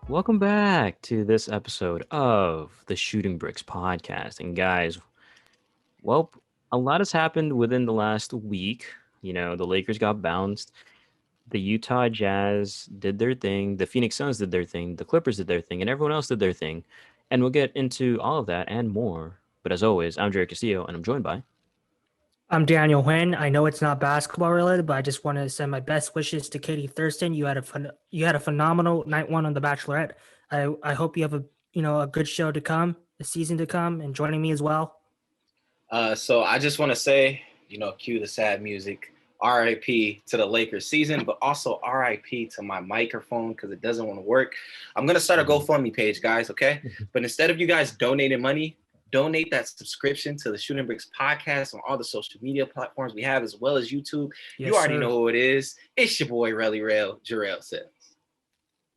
Welcome back to this episode of the Shooting Bricks podcast. And guys, well, a lot has happened within the last week. The Lakers got bounced, the Utah Jazz did their thing, the Phoenix Suns did their thing, the Clippers did their thing, and everyone else did their thing. And we'll get into all of that and more. But as always, I'm Jerry Castillo, and I'm joined by. I'm Daniel Huynh. I know it's not basketball related, but I just want to send my best wishes to Katie Thurston. You had a phenomenal night one on The Bachelorette. I hope you have a good show to come, a season to come, and joining me as well. So I just want to say, cue the sad music. RIP to the Lakers season, but also RIP to my microphone because it doesn't want to work. I'm going to start a GoFundMe page, guys, okay? But instead of you guys donating money, donate that subscription to the Shooting Bricks podcast on all the social media platforms we have, as well as YouTube. Yes, you already sir. know who it is. It's your boy, Relly Rail, Gerrel says.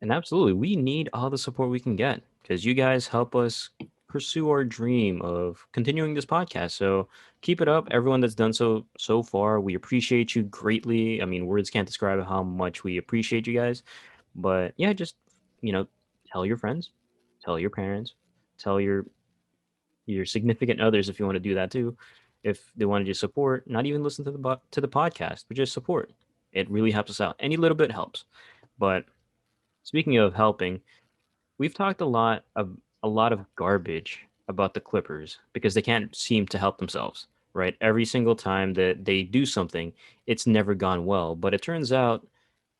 And absolutely, we need all the support we can get because you guys help us pursue our dream of continuing this podcast. So keep it up. Everyone that's done so far, we appreciate you greatly. I mean, words can't describe how much we appreciate you guys. But yeah, just you know, tell your friends, tell your parents, tell your significant others if you want to do that too. If they want to just support, not even listen to the podcast, but just support. It really helps us out. Any little bit helps. But speaking of helping, we've talked a lot of garbage about the Clippers because they can't seem to help themselves, right? Every single time that they do something, it's never gone well. But it turns out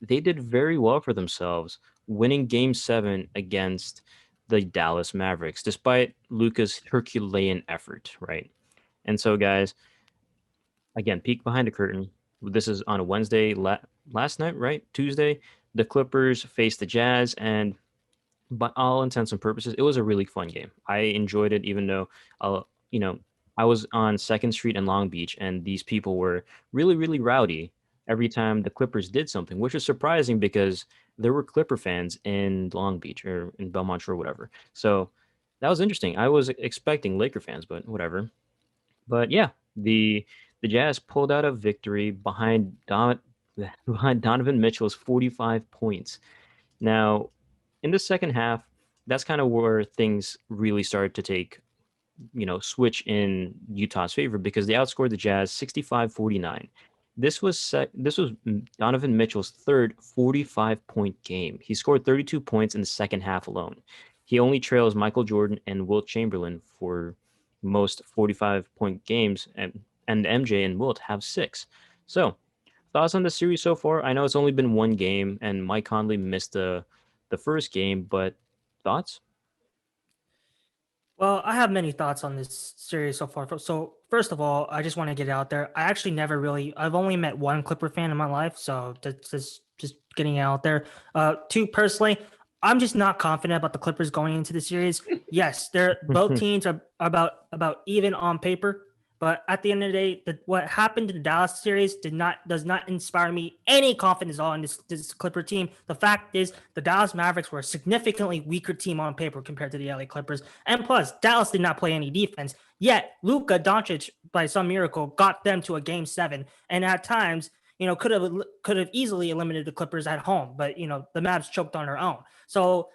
they did very well for themselves, winning Game 7 against the Dallas Mavericks, despite Luka's Herculean effort, right? And so, guys, again, peek behind the curtain. This is on a Wednesday last night, right? Tuesday, the Clippers faced the Jazz, and by all intents and purposes, it was a really fun game. I enjoyed it, even though, uh, you know, I was on Second Street in Long Beach, and these people were really, really rowdy every time the Clippers did something, which is surprising because there were Clipper fans in Long Beach or in Belmont or whatever. So that was interesting. I was expecting Laker fans, but whatever. But yeah, the Jazz pulled out a victory behind Donovan Mitchell's 45 points. Now, in the second half, that's kind of where things really started to switch in Utah's favor because they outscored the Jazz 65-49. This was Donovan Mitchell's third 45-point game. He scored 32 points in the second half alone. He only trails Michael Jordan and Wilt Chamberlain for most 45-point games, and MJ and Wilt have 6. So, thoughts on the series so far? I know it's only been one game, and Mike Conley missed the first game, but thoughts? Well, I have many thoughts on this series so far. So, first of all, I just want to get it out there. I've only met one Clipper fan in my life. So, that's just getting it out there. Two, personally, I'm just not confident about the Clippers going into the series. Yes, they're both teams are about even on paper. But at the end of the day, what happened in the Dallas series does not inspire me any confidence at all in this Clipper team. The fact is, the Dallas Mavericks were a significantly weaker team on paper compared to the LA Clippers, and plus, Dallas did not play any defense. Yet, Luka Doncic, by some miracle, got them to a Game 7, and at times, could have easily eliminated the Clippers at home, but the Mavs choked on their own. So,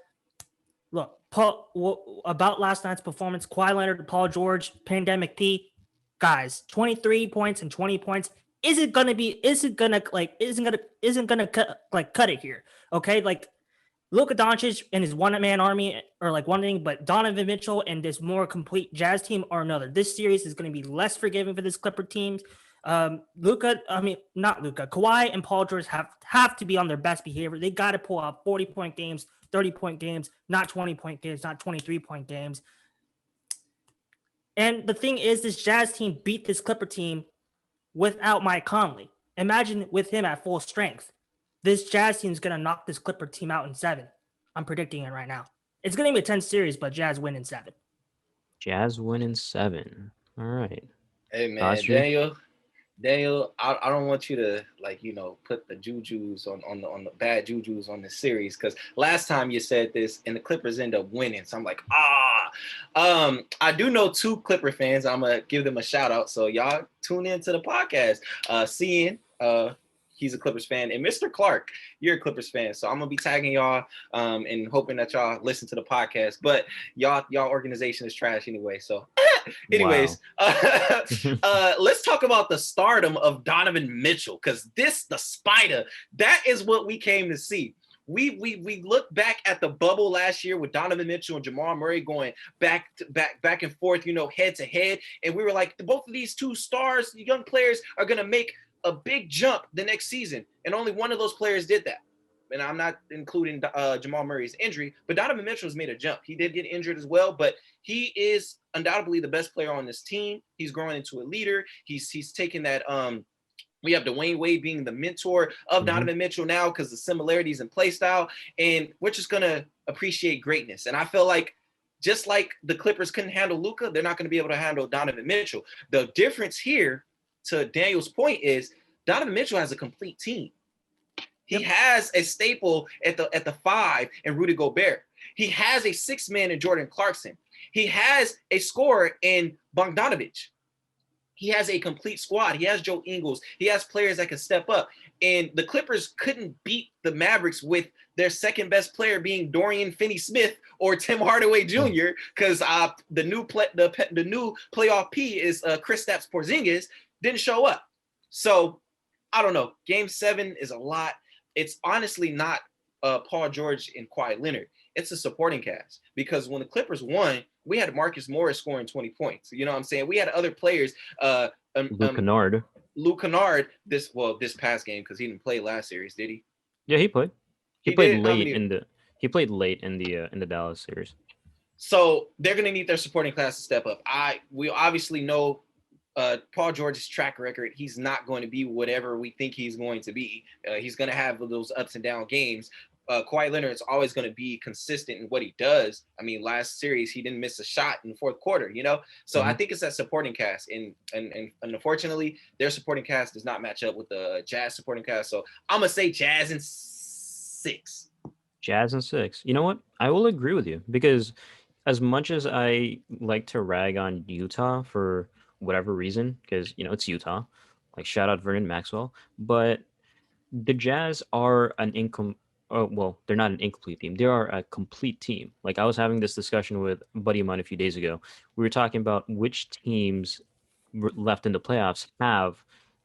look, about last night's performance, Kawhi Leonard, Paul George, Pandemic P, guys, 23 points and 20 points isn't gonna cut it here. Okay, like Luka Doncic and his one-man army are like one thing, but Donovan Mitchell and this more complete Jazz team are another. This series is going to be less forgiving for this Clipper team. Not Luka, Kawhi and Paul George have to be on their best behavior. They got to pull out 40-point games, 30-point games, not 20-point games, not 23-point games. And the thing is, this Jazz team beat this Clipper team without Mike Conley. Imagine with him at full strength. This Jazz team is going to knock this Clipper team out in 7. I'm predicting it right now. It's going to be a 10 series, but Jazz win in 7. Jazz win in 7. All right. Hey, man, Daniel, I don't want you to put the jujus on the bad jujus on the series because last time you said this and the Clippers end up winning. So I'm like, I do know 2 Clipper fans. I'm gonna give them a shout out. So y'all tune into the podcast. he's a Clippers fan, and Mr. Clark, you're a Clippers fan, so I'm gonna be tagging y'all and hoping that y'all listen to the podcast. But y'all organization is trash anyway. So, anyways, let's talk about the stardom of Donovan Mitchell, because the spider, that is what we came to see. We look back at the bubble last year with Donovan Mitchell and Jamal Murray going back and forth, head to head. And we were like, both of these two stars, young players, are going to make a big jump the next season. And only one of those players did that. And I'm not including Jamal Murray's injury, but Donovan Mitchell's made a jump. He did get injured as well, but he is undoubtedly the best player on this team. He's growing into a leader. He's taken that we have Dwayne Wade being the mentor of Donovan Mitchell now because the similarities in play style, and we're just going to appreciate greatness. And I feel like just like the Clippers couldn't handle Luka, they're not going to be able to handle Donovan Mitchell. The difference here, to Daniel's point, is Donovan Mitchell has a complete team. He has a staple at the 5 in Rudy Gobert. He has a 6-man in Jordan Clarkson. He has a scorer in Bogdanovic. He has a complete squad. He has Joe Ingles. He has players that can step up. And the Clippers couldn't beat the Mavericks with their second best player being Dorian Finney-Smith or Tim Hardaway Jr. because the new playoff P is Kristaps Porzingis didn't show up. So I don't know. Game 7 is a lot. It's honestly not Paul George and Kawhi Leonard. It's a supporting cast, because when the Clippers won, we had Marcus Morris scoring 20 points. You know what I'm saying? We had other players. Luke Kennard. Luke Kennard this past game, because he didn't play last series, did he? Yeah, he played. He played late in the Dallas series. So they're going to need their supporting class to step up. We obviously know Paul George's track record. He's not going to be whatever we think he's going to be. He's going to have those ups and down games. Kawhi Leonard is always going to be consistent in what he does. I mean, last series, he didn't miss a shot in the fourth quarter, So I think it's that supporting cast. And unfortunately, their supporting cast does not match up with the Jazz supporting cast. So I'm going to say Jazz in 6. Jazz in 6. You know what? I will agree with you, because as much as I like to rag on Utah for whatever reason, because, it's Utah, like shout out Vernon Maxwell, but the Jazz are they're not an incomplete team. They are a complete team. Like, I was having this discussion with a buddy of mine a few days ago. We were talking about which teams left in the playoffs have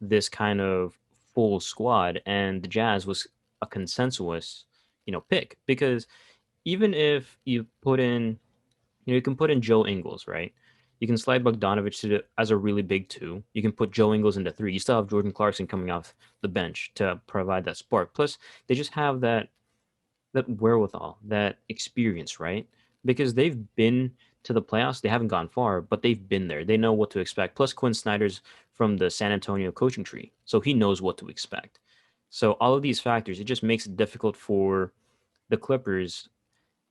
this kind of full squad, and the Jazz was a consensus, pick, because even if you put in, you can put in Joe Ingles, right? You can slide Bogdanovic as a really big 2. You can put Joe Ingles into 3. You still have Jordan Clarkson coming off the bench to provide that spark. Plus, they just have that wherewithal, that experience, right? Because they've been to the playoffs. They haven't gone far, but they've been there. They know what to expect. Plus, Quinn Snyder's from the San Antonio coaching tree, so he knows what to expect. So all of these factors, it just makes it difficult for the Clippers.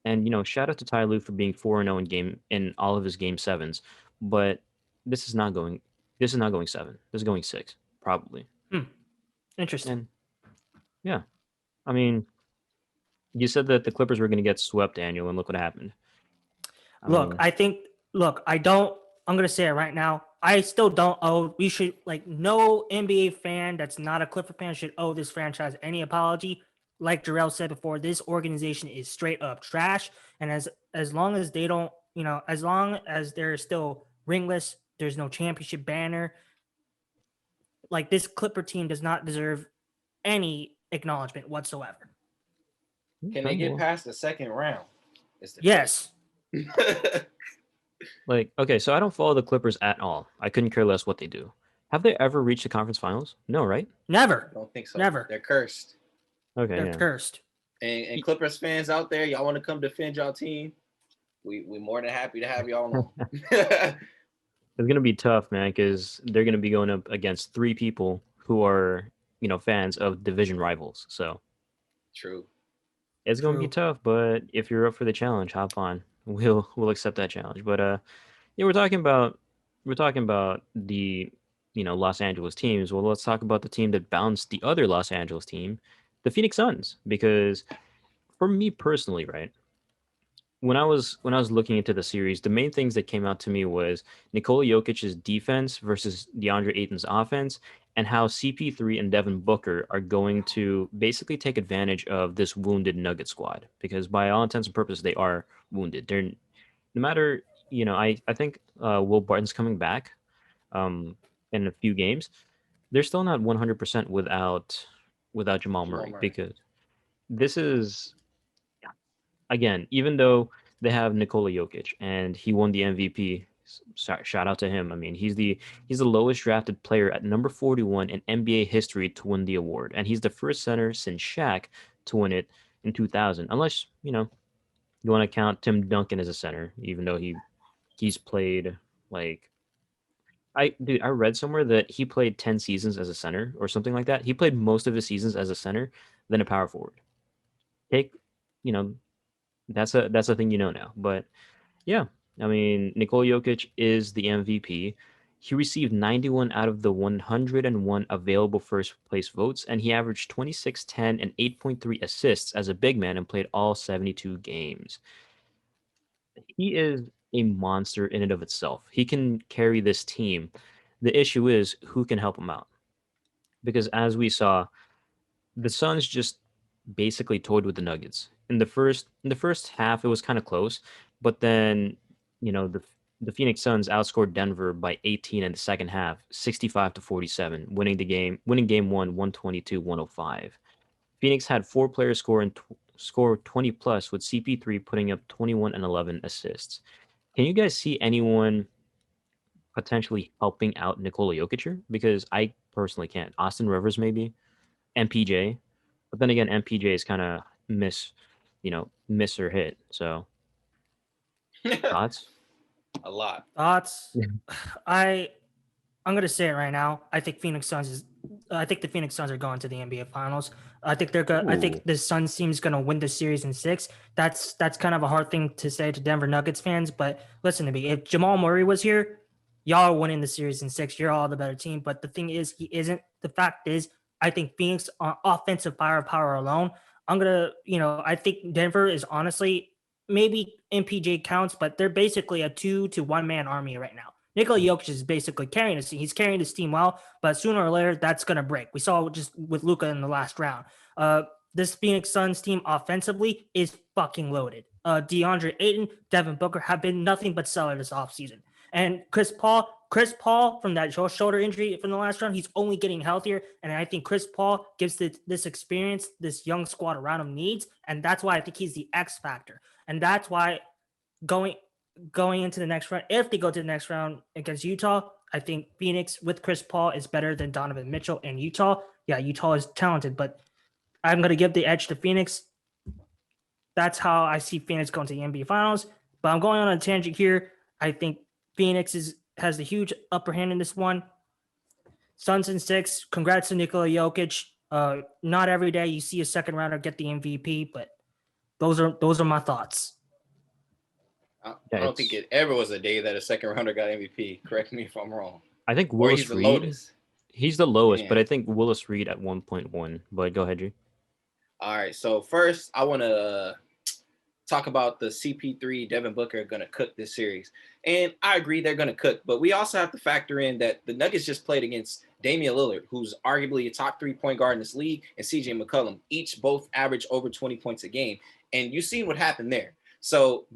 And, shout out to Ty Lue for being 4-0 in all of his game 7s. But this is not going 7. This is going 6, probably. Interesting. And yeah. I mean, you said that the Clippers were going to get swept, Daniel, and look what happened. I'm going to say it right now. I still don't we should, no NBA fan that's not a Clipper fan should owe this franchise any apology. Like Gerrel said before, this organization is straight up trash. And as long as they don't, as long as they're still ringless, there's no championship banner. Like, this Clipper team does not deserve any acknowledgement whatsoever. Can they get past the second round? Yes. Okay, so I don't follow the Clippers at all. I couldn't care less what they do. Have they ever reached the conference finals? No, right? Never. I don't think so. Never. They're cursed. Okay, They're cursed. And Clippers fans out there, y'all want to come defend y'all team? We more than happy to have y'all on. It's gonna be tough, man, because they're gonna be going up against 3 people who are, fans of division rivals. So True. It's gonna be tough, but if you're up for the challenge, hop on. We'll accept that challenge. But we're talking about the Los Angeles teams. Well, let's talk about the team that bounced the other Los Angeles team, the Phoenix Suns, because for me personally, right, when I was looking into the series, the main things that came out to me was Nikola Jokic's defense versus DeAndre Ayton's offense, and how CP3 and Devin Booker are going to basically take advantage of this wounded Nugget squad, because by all intents and purposes, they are wounded. They're no matter, I think Will Barton's coming back um, in a few games. They're still not 100% without Jamal Jamal Murray, Murray. because this is, again, even though they have Nikola Jokic and he won the MVP. Sorry, shout out to him. I mean, he's the lowest drafted player at number 41 in NBA history to win the award, and he's the first center since Shaq to win it in 2000. Unless you want to count Tim Duncan as a center, even though he's played like I read somewhere that he played 10 seasons as a center or something like that. He played most of his seasons as a center than a power forward. Take, you know, that's a thing now. But yeah, I mean, Nikola Jokic is the MVP. He received 91 out of the 101 available first place votes, and he averaged 26, 10, and 8.3 assists as a big man and played all 72 games. He is a monster in and of itself. He can carry this team. The issue is who can help him out. Because as we saw, the Suns just basically toyed with the Nuggets. In the first half, it was kind of close, but then the Phoenix Suns outscored Denver by 18 in the second half, 65-47, winning game one, 122-105. Phoenix had four players score 20 plus, with CP3 putting up 21 and 11 assists. Can you guys see anyone potentially helping out Nikola Jokic here? Because I personally can't. Austin Rivers maybe, MPJ, but then again, MPJ is kind of miss or hit. So thoughts? A lot. Thoughts? I'm gonna say it right now. I think the Phoenix Suns are going to the NBA Finals. I think they're good. I Ooh. think the Suns team's gonna win the series in 6. That's kind of a hard thing to say to Denver Nuggets fans, but listen to me. If Jamal Murray was here, y'all are winning the series in 6. You're all the better team. But the thing is, he isn't. The fact is, I think Phoenix on offensive firepower alone. I think Denver is honestly, maybe MPJ counts, but they're basically a 2 to 1 man army right now. Nikola Jokic is basically carrying his team. He's carrying his team well, but sooner or later that's gonna break. We saw just with Luka in the last round. This Phoenix Suns team offensively is fucking loaded. DeAndre Ayton, Devin Booker have been nothing but stellar this offseason. And Chris Paul from that shoulder injury from the last round, he's only getting healthier. And I think Chris Paul gives this experience this young squad around him needs. And that's why I think he's the X factor. And that's why going into the next round, if they go to the next round against Utah, I think Phoenix with Chris Paul is better than Donovan Mitchell and Utah. Yeah, Utah is talented, but I'm going to give the edge to Phoenix. That's how I see Phoenix going to the NBA Finals. But I'm going on a tangent here. I think Phoenix has the huge upper hand in this one. Suns in 6. Congrats to Nikola Jokic. Not every day you see a second rounder get the MVP, but those are my thoughts. I don't think it ever was a day that a second rounder got MVP. Correct me if I'm wrong. I think Or he's Willis the Reed. lowest. He's the lowest, Yeah. but I think Willis Reed at 1.1. But go ahead, G. All right. So first, I want to talk about the CP3 Devin Booker going to cook this series. And I agree they're going to cook, but we also have to factor in that the Nuggets just played against Damian Lillard, who's arguably a top 3-point guard in this league, and CJ McCollum, both average over 20 points a game. And you've seen what happened there. So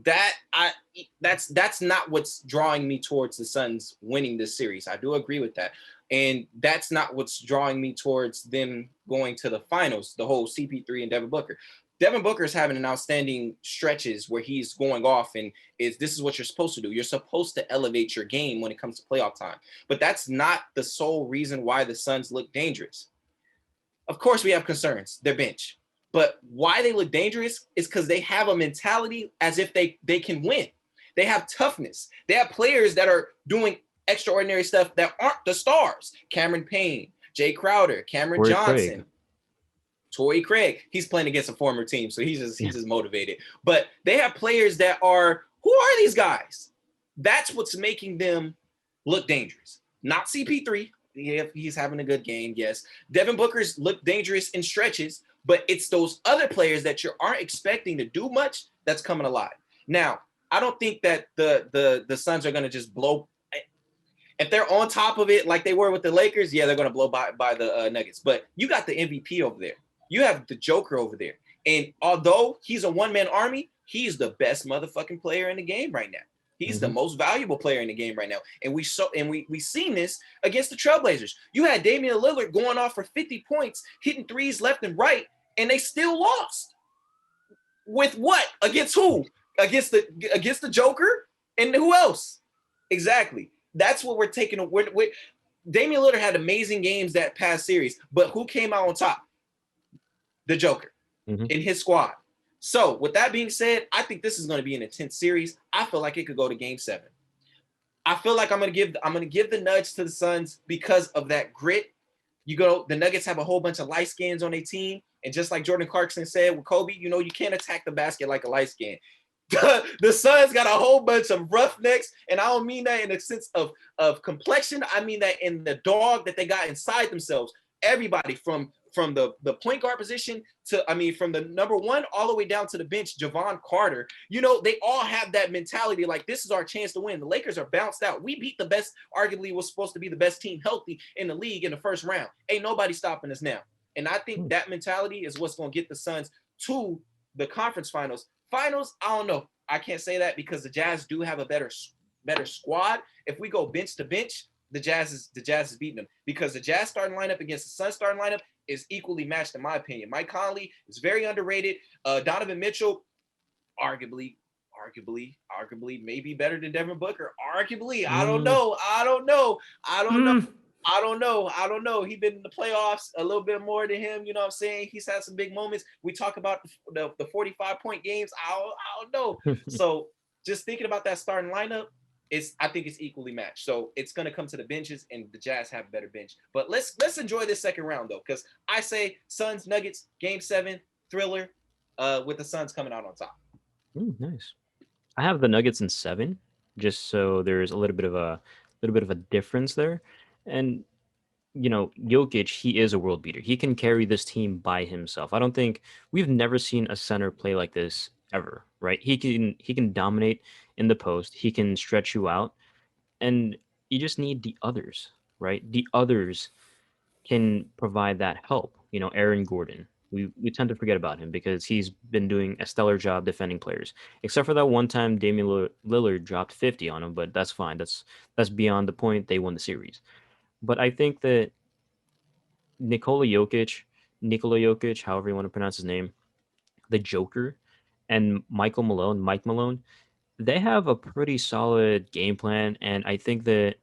that's not what's drawing me towards the Suns winning this series. I do agree with that. And that's not what's drawing me towards them going to the finals, the whole CP3 and Devin Booker. Devin Booker is having an outstanding stretches where he's going off and this is what you're supposed to do. You're supposed to elevate your game when it comes to playoff time. But that's not the sole reason why the Suns look dangerous. Of course, we have concerns. Their bench. But why they look dangerous is because they have a mentality as if they can win. They have toughness. They have players that are doing extraordinary stuff that aren't the stars. Cameron Payne, Jay Crowder, Cameron Johnson, Torrey Craig. He's playing against a former team, so he's just motivated. But they have players that are, who are these guys? That's what's making them look dangerous. Not CP3. If he's having a good game, yes. Devin Booker's look dangerous in stretches, but it's those other players that you aren't expecting to do much that's coming alive. Now, I don't think that the Suns are going to just blow. If they're on top of it like they were with the Lakers, yeah, they're going to blow by the Nuggets. But you got the MVP over there. You have the Joker over there. And although he's a one-man army, he's the best motherfucking player in the game right now. He's the most valuable player in the game right now. And we seen this against the Trailblazers. You had Damian Lillard going off for 50 points, hitting threes left and right, and they still lost. With what? Against who? Against the Joker? And who else? Exactly. That's what we're taking. Damian Lillard had amazing games that past series, but who came out on top? The Joker in his squad. So with that being said, I think this is going to be an intense series. I feel like it could go to Game 7. I feel like I'm going to give the nudge to the Suns because of that grit. The Nuggets have a whole bunch of light skins on their team, and just like Jordan Clarkson said with Kobe, you can't attack the basket like a light skin. The Suns got a whole bunch of roughnecks, and I don't mean that in the sense of complexion. I mean that in the dog that they got inside themselves. Everybody from the point guard position from the number one all the way down to the bench, Javon Carter, they all have that mentality like this is our chance to win. The Lakers are bounced out. We beat the best, arguably was supposed to be the best team healthy in the league in the first round. Ain't nobody stopping us now. And I think that mentality is what's going to get the Suns to the conference finals. Finals, I don't know. I can't say that because the Jazz do have a better squad. If we go bench to bench, the Jazz is beating them because the Jazz starting lineup against the Suns starting lineup is equally matched in my opinion. Mike Conley is very underrated. Donovan Mitchell, arguably maybe better than Devin Booker. Arguably, I don't know. He's been in the playoffs a little bit more than him. You know what I'm saying? He's had some big moments. We talk about the 45-point games. I don't know. So just thinking about that starting lineup, I think it's equally matched. So it's going to come to the benches, and the Jazz have a better bench. But let's enjoy this second round, though, because I say Suns, Nuggets, Game 7, thriller, with the Suns coming out on top. Nice. I have the Nuggets in 7, just so there's a little bit of a difference there. And Jokic, he is a world beater. He can carry this team by himself. I don't think we've never seen a center play like this ever, right? He can dominate in the post. He can stretch you out, and you just need the others, right? The others can provide that help. Aaron Gordon. We tend to forget about him because he's been doing a stellar job defending players. Except for that one time Damian Lillard dropped 50 on him, but that's fine. That's beyond the point. They won the series. But I think that Nikola Jokic, however you want to pronounce his name, the Joker, and Mike Malone, they have a pretty solid game plan, and I think that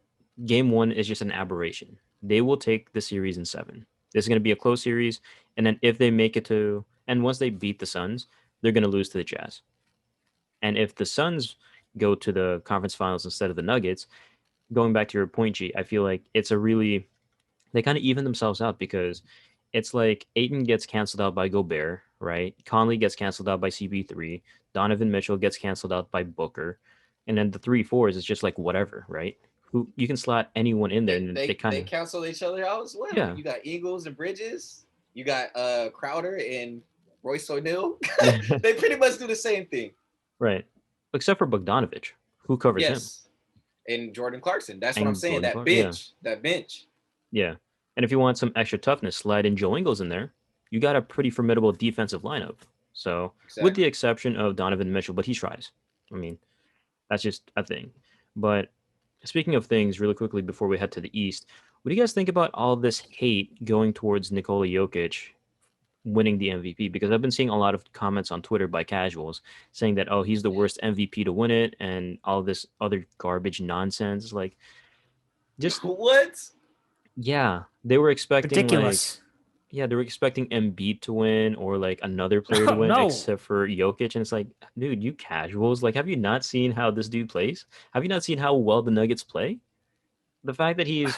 Game 1 is just an aberration. They will take the series in 7. This is going to be a close series, and then if they make it to, and once they beat the Suns, they're going to lose to the Jazz. And if the Suns go to the conference finals instead of the Nuggets, going back to your point, G, I feel like they kind of even themselves out because it's like Ayton gets canceled out by Gobert, right? Conley gets canceled out by CB3. Donovan Mitchell gets canceled out by Booker. And then the 3-4s is just like whatever, right? Who you can slot anyone in there, and they cancel each other out as well. Yeah. You got Ingles and Bridges. You got Crowder and Royce O'Neal. They pretty much do the same thing. Right. Except for Bogdanovich, who covers him. And Jordan Clarkson. That's what I'm saying. That bench. Yeah. And if you want some extra toughness, slide in Joe Ingles in there. You got a pretty formidable defensive lineup. So, with the exception of Donovan Mitchell, but he tries. I mean, that's just a thing. But speaking of things, really quickly before we head to the East, what do you guys think about all this hate going towards Nikola Jokic winning the MVP? Because I've been seeing a lot of comments on Twitter by casuals saying that, oh, he's the worst MVP to win it, and all this other garbage nonsense. Like, just what? Yeah, they were expecting ridiculous. They were expecting Embiid to win or like another player to win except for Jokic, and it's like, dude, you casuals, like, have you not seen how this dude plays? Have you not seen how well the Nuggets play? The fact that he's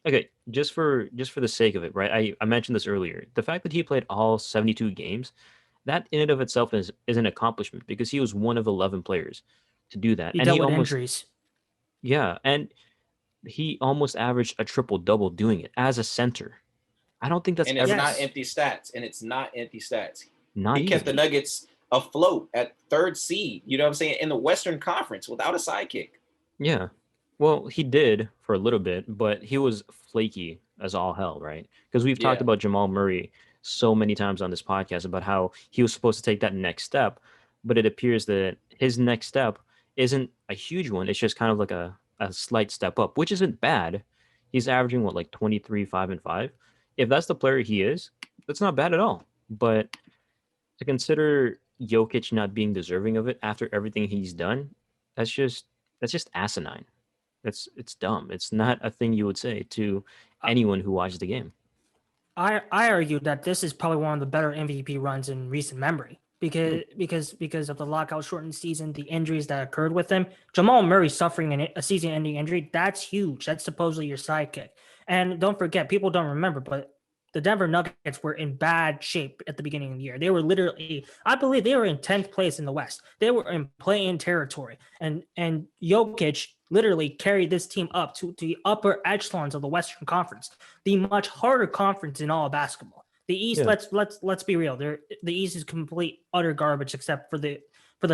okay, just for the sake of it, right? I mentioned this earlier. The fact that he played all 72 games, that in and of itself is an accomplishment because he was one of 11 players to do that. He dealt with injuries. Yeah, and he almost averaged a triple-double doing it as a center. I don't think that's and it's not empty stats. He kept the Nuggets afloat at 3rd seed, you know what I'm saying, in the Western Conference without a sidekick. Yeah. Well, he did for a little bit, but he was flaky as all hell, right? Because we've talked Yeah. about Jamal Murray so many times on this podcast about how he was supposed to take that next step, but it appears that his next step isn't a huge one. It's just kind of like a slight step up, which isn't bad. He's averaging what, like 23, 5 and 5. If that's the player he is, that's not bad at all. But to consider Jokic not being deserving of it after everything he's done, that's just that's just asinine. It's dumb. It's not a thing you would say to I, anyone who watches the game. I argue that this is probably one of the better MVP runs in recent memory Hmm. because of the lockout shortened season, the injuries that occurred with him. Jamal Murray suffering a season-ending injury, that's huge. That's supposedly your sidekick. And don't forget, people don't remember, but the Denver Nuggets were in bad shape at the beginning of the year. They were literally, I believe, they were in 10th place in the West. They were in play-in territory, and Jokic literally carried this team up to the upper echelons of the Western Conference, the much harder conference in all of basketball. The East, Yeah. let's be real. The East is complete utter garbage except for the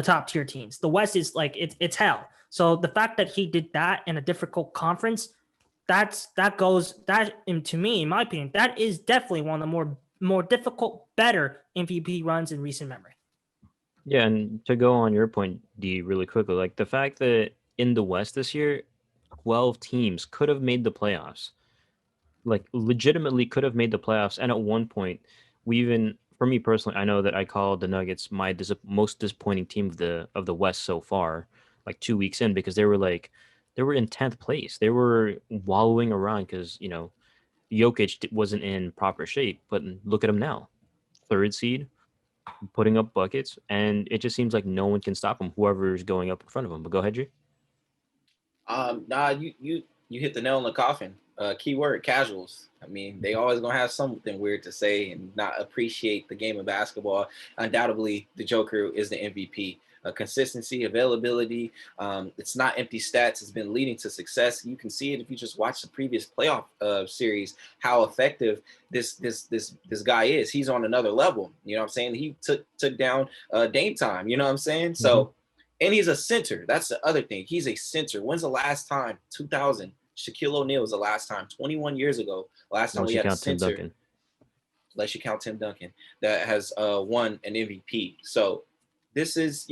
top tier teams. The West is like it's hell. So the fact that he did that in a difficult conference, to me, in my opinion, that is definitely one of the more difficult, better MVP runs in recent memory. Yeah, and to go on your point, D, really quickly, like the fact that in the West this year, 12 teams could have made the playoffs. Like legitimately could have made the playoffs. And at one point, we even, for me personally, I know that I called the Nuggets my most disappointing team of the West so far, like 2 weeks in, because they were in 10th place. They were wallowing around because Jokic wasn't in proper shape. But look at him now, third seed, putting up buckets, and it just seems like no one can stop him. Whoever's going up in front of him. But go ahead, G. Nah, you hit the nail on the coffin. Keyword casuals. I mean, they always gonna have something weird to say and not appreciate the game of basketball. Undoubtedly, the Joker is the MVP. Consistency, availability. It's not empty stats. It's been leading to success. You can see it if you just watch the previous playoff series. How effective this guy is. He's on another level. You know what I'm saying? He took down Dame time. You know what I'm saying? Mm-hmm. So. And he's a center. That's the other thing. He's a center. When's the last time? 2000. Shaquille O'Neal was the last time. 21 years ago. Last time Unless we you had a count Tim center. Duncan. Unless you count Tim Duncan, that has won an MVP. So this is,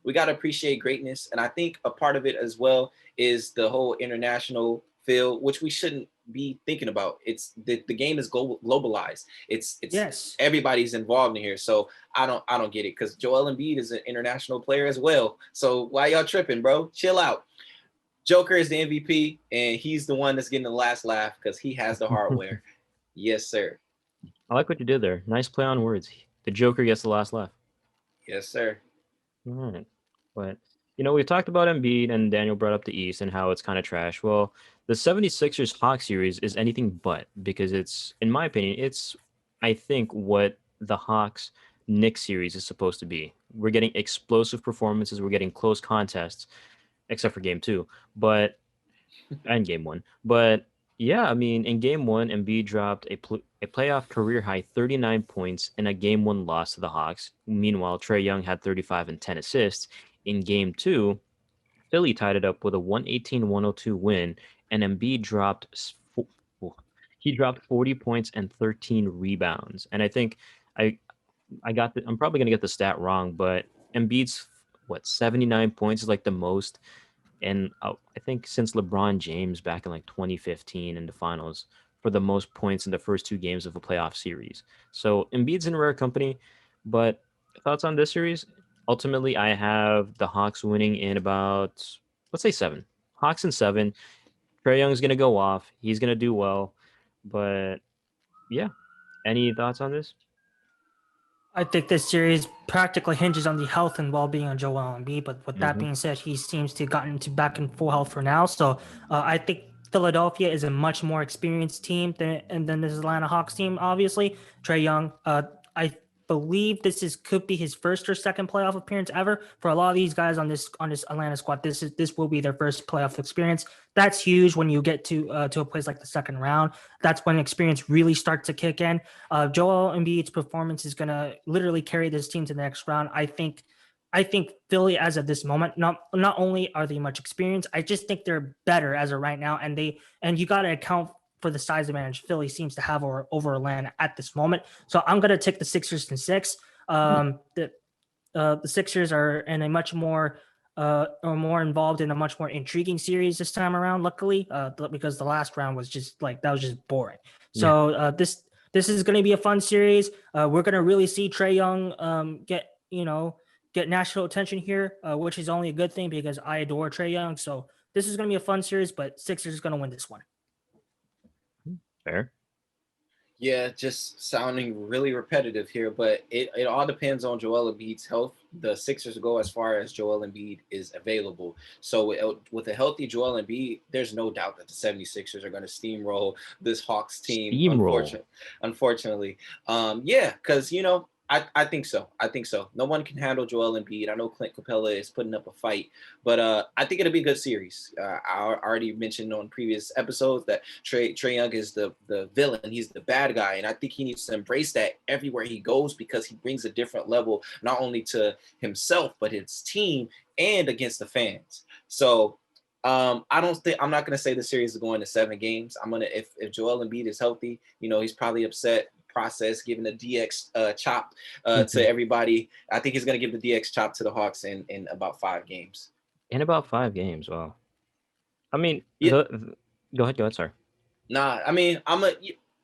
we got to appreciate greatness. And I think a part of it as well is the whole international feel, which we shouldn't be thinking about. It's the game is globalized. It's Yes. everybody's involved in here. So I don't get it, because Joel Embiid is an international player as well. So why y'all tripping, bro? Chill out. Joker is the MVP, and he's the one that's getting the last laugh because he has the hardware. Yes, sir. I like what you did there. Nice play on words. The Joker gets the last laugh. Yes, sir. All right. But, we talked about Embiid and Daniel brought up the East and how it's kind of trash. Well, the 76ers Hawk series is anything but, because it's, in my opinion, it's, I think, what the Hawks Knicks series is supposed to be. We're getting explosive performances. We're getting close contests, except for game two, and game one. But yeah, I mean, in game one, Embiid dropped a playoff career high 39 points in a game one loss to the Hawks. Meanwhile, Trae Young had 35 and 10 assists. In game two, Philly tied it up with a 118-102 win, and Embiid he dropped 40 points and 13 rebounds. And I think I I'm probably gonna get the stat wrong, but Embiid's 79 points is like the most, and I think since LeBron James back in like 2015 in the finals, for the most points in the first two games of a playoff series. So Embiid's in rare company, but thoughts on this series? Ultimately, I have the Hawks winning in about, let's say, 7. Hawks in 7. Trae Young's gonna go off. He's gonna do well, but yeah. Any thoughts on this? I think this series practically hinges on the health and well-being of Joel Embiid. But with that Mm-hmm. being said, he seems to have gotten to back in full health for now. So I think Philadelphia is a much more experienced team than this Atlanta Hawks team. Obviously, Trae Young. I believe could be his first or second playoff appearance ever. For a lot of these guys on this Atlanta squad, this will be their first playoff experience. That's huge when you get to a place like the second round. That's when experience really starts to kick in. Joel Embiid's performance is going to literally carry this team to the next round. I think I think Philly, as of this moment, not only are they much experienced, I just think they're better as of right now. And you got to account for the size advantage Philly seems to have over Atlanta at this moment. So I'm gonna take the Sixers in 6. The Sixers are in a much more are more involved in a much more intriguing series this time around. Luckily, because the last round was just like that was just boring. So this is going to be a fun series. We're going to really see Trae Young get national attention here, which is only a good thing because I adore Trae Young. So this is going to be a fun series, but Sixers is going to win this one. Fair. Yeah, just sounding really repetitive here, but it all depends on Joel Embiid's health. The Sixers go as far as Joel Embiid is available. So with a healthy Joel Embiid, there's no doubt that the 76ers are going to steamroll this Hawks team, unfortunately. Yeah, because, I think so. I think so. No one can handle Joel Embiid. I know Clint Capella is putting up a fight, but I think it'll be a good series. I already mentioned on previous episodes that Trae Young is the villain. He's the bad guy, and I think he needs to embrace that everywhere he goes because he brings a different level, not only to himself, but his team and against the fans. So I'm not going to say the series is going to 7 games. If Joel Embiid is healthy, he's probably upset. Process giving the DX chop to everybody. I think he's going to give the DX chop to the Hawks in about 5 games. In about 5 games, wow. I mean, Yeah. Go ahead, sorry. Nah, I mean, I'm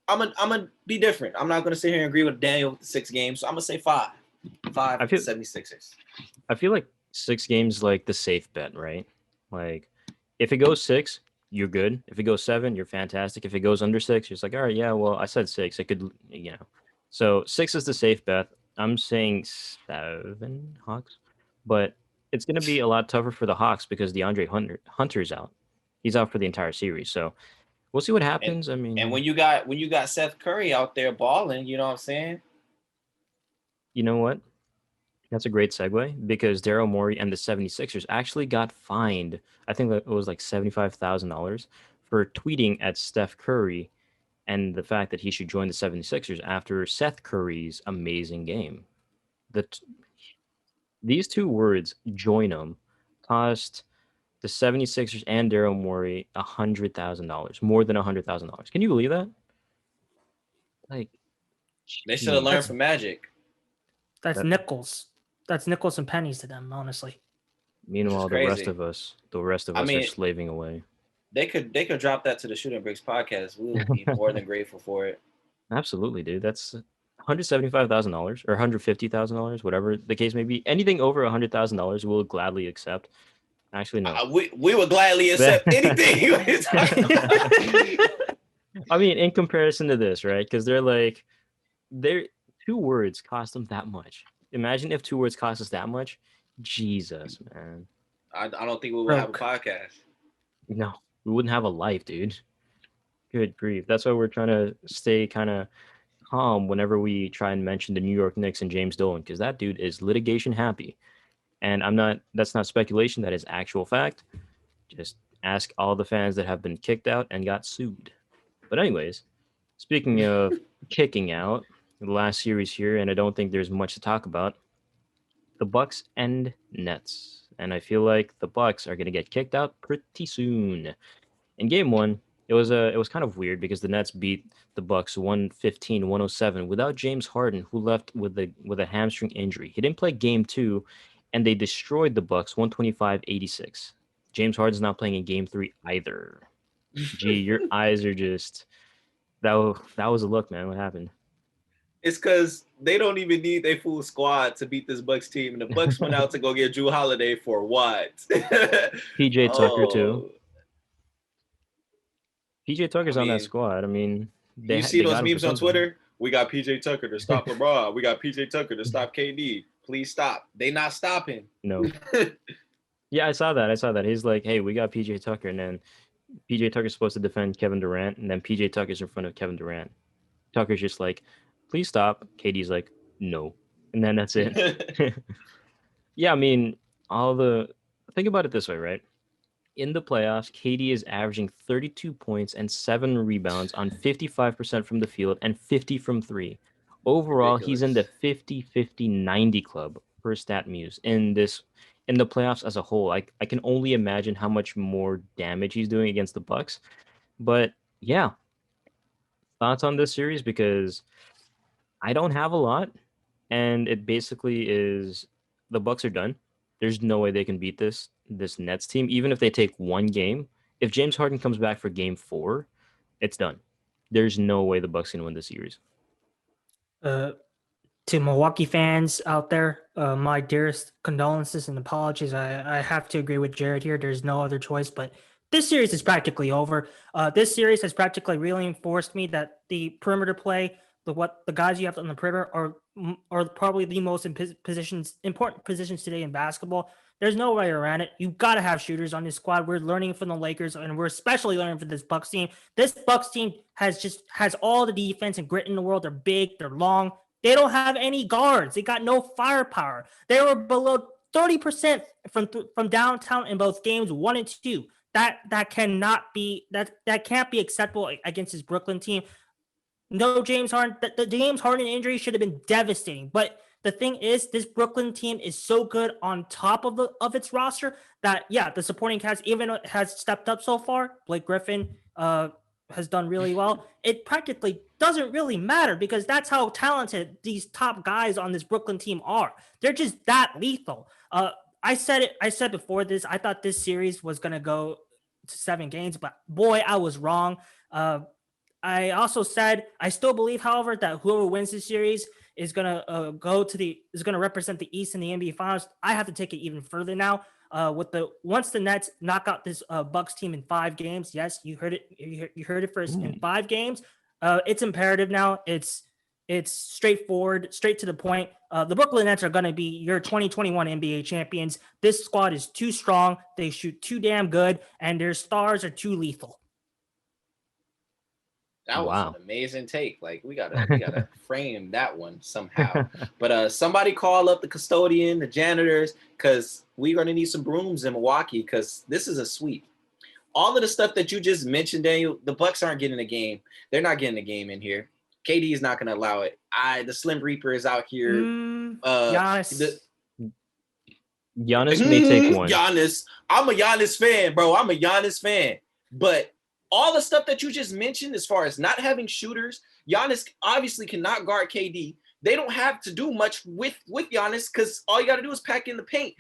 gonna be different. I'm not going to sit here and agree with Daniel with the 6 games. So I'm going to say 5. 5 76ers. I feel like 6 games like the safe bet, right? Like if it goes 6, you're good. If it goes 7, you're fantastic. If it goes under 6, you're just like, all right, yeah, well, I said 6. It could, So 6 is the safe bet. I'm saying 7 Hawks, but it's going to be a lot tougher for the Hawks because DeAndre Hunter's out. He's out for the entire series. So we'll see what happens. And when you got Seth Curry out there balling, you know what I'm saying? You know what? That's a great segue because Daryl Morey and the 76ers actually got fined. I think it was like $75,000 for tweeting at Steph Curry and the fact that he should join the 76ers after Seth Curry's amazing game. These 2 words, join them, cost the 76ers and Daryl Morey $100,000, more than $100,000. Can you believe that? Like, they should have learned from Magic. That's nickels. That's nickels and pennies to them, honestly. Meanwhile, the rest of us are slaving away. They could drop that to the Shooting Bricks podcast. We would be more than grateful for it. Absolutely, dude. That's $175,000 or $150,000, whatever the case may be. Anything over $100,000, we'll gladly accept. Actually, no. We would gladly accept anything. I mean, in comparison to this, right? Because they're 2 words cost them that much. Imagine if 2 words cost us that much. Jesus, man. I don't think we would have a podcast. No, we wouldn't have a life, dude. Good grief. That's why we're trying to stay kind of calm whenever we try and mention the New York Knicks and James Dolan, because that dude is litigation happy. And that's not speculation, that is actual fact. Just ask all the fans that have been kicked out and got sued. But anyways, speaking of kicking out, the last series here, and I don't think there's much to talk about, the Bucks and Nets. And I feel like the Bucks are going to get kicked out pretty soon. In game 1, it was kind of weird because the Nets beat the Bucks 115-107 without James Harden, who left with a hamstring injury. He didn't play game 2, and they destroyed the Bucks 125-86. James Harden's not playing in game 3 either. Gee, your eyes are just that was a look, man. What happened? It's because they don't even need their full squad to beat this Bucks team, and the Bucks went out to go get Jrue Holiday for what? PJ Tucker too. PJ Tucker's on that squad. I mean, you see those memes on Twitter? We got PJ Tucker to stop LeBron. We got PJ Tucker to stop KD. Please stop. They not stopping. No. Yeah, I saw that. He's like, hey, we got PJ Tucker, and then PJ Tucker's supposed to defend Kevin Durant, and then PJ Tucker's in front of Kevin Durant. Tucker's just like, please stop. KD's like, no. And then that's it. Yeah, I mean, think about it this way, right? In the playoffs, KD is averaging 32 points and 7 rebounds on 55% from the field and 50 from 3. Overall, He's in the 50-50-90 club. per stat muse in the playoffs as a whole. I can only imagine how much more damage he's doing against the Bucks. But yeah, thoughts on this series because I don't have a lot, and it basically is the Bucks are done. There's no way they can beat this Nets team, even if they take one game. If James Harden comes back for Game 4, it's done. There's no way the Bucks can win this series. Uh, to Milwaukee fans out there, my dearest condolences and apologies. I have to agree with Jarrod here. There's no other choice, but this series is practically over. This series has practically reinforced me that the perimeter play, the guys you have on the perimeter are probably the most important positions today in basketball. There's no way around it. You got to have shooters on this squad. We're learning from the Lakers, and we're especially learning from this Bucks team. This Bucks team has all the defense and grit in the world. They're big, they're long. They don't have any guards. They got no firepower. They were below 30% from downtown in both games 1 and 2. That cannot be that can't be acceptable against this Brooklyn team. No James Harden. The James Harden injury should have been devastating. But the thing is, this Brooklyn team is so good on top of its roster that the supporting cast even has stepped up so far. Blake Griffin has done really well. It practically doesn't really matter because that's how talented these top guys on this Brooklyn team are. They're just that lethal. I said before this, I thought this series was gonna go to 7 games, but boy, I was wrong. I also said I still believe, however, that whoever wins this series is gonna represent the East in the NBA Finals. I have to take it even further now. Once the Nets knock out this Bucks team in 5 games, yes, you heard it. You heard it first. In 5 games, it's imperative now. It's straightforward, straight to the point. The Brooklyn Nets are going to be your 2021 NBA champions. This squad is too strong. They shoot too damn good, and their stars are too lethal. That was Wow. an amazing take. Like we gotta frame that one somehow. But somebody call up the custodian, the janitors, because we're gonna need some brooms in Milwaukee because this is a sweep. All of the stuff that you just mentioned, Daniel, the Bucks aren't getting a game. They're not getting a game in here. KD is not gonna allow it. The Slim Reaper is out here. Giannis. Giannis may take one. Giannis. I'm a Giannis fan, bro. I'm a Giannis fan. But all the stuff that you just mentioned, as far as not having shooters, Giannis obviously cannot guard KD. They don't have to do much with Giannis because all you got to do is pack in the paint.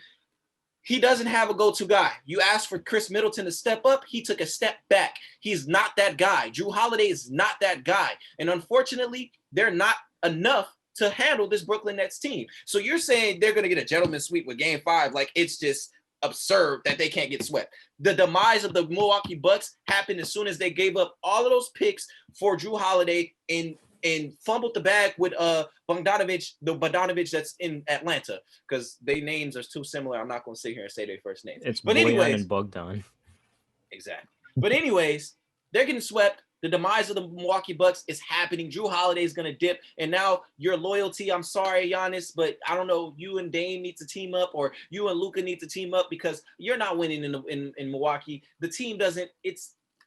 He doesn't have a go-to guy. You asked for Chris Middleton to step up. He took a step back. He's not that guy. Jrue Holiday is not that guy. And unfortunately, they're not enough to handle this Brooklyn Nets team. So you're saying they're going to get a gentleman's sweep with Game 5. Like, it's just absurd that they can't get swept. The demise of the Milwaukee Bucks happened as soon as they gave up all of those picks for Jrue Holiday and fumbled the bag with Bogdanovich that's in Atlanta, because their names are too similar. I'm not going to sit here and say their first names. It's Boyan and Bogdan. Exactly. But anyways, they're getting swept. The demise of the Milwaukee Bucks is happening. Jrue Holiday is going to dip. And now your loyalty, I'm sorry, Giannis, but I don't know, you and Dame need to team up, or you and Luka need to team up, because you're not winning in Milwaukee. The team doesn't.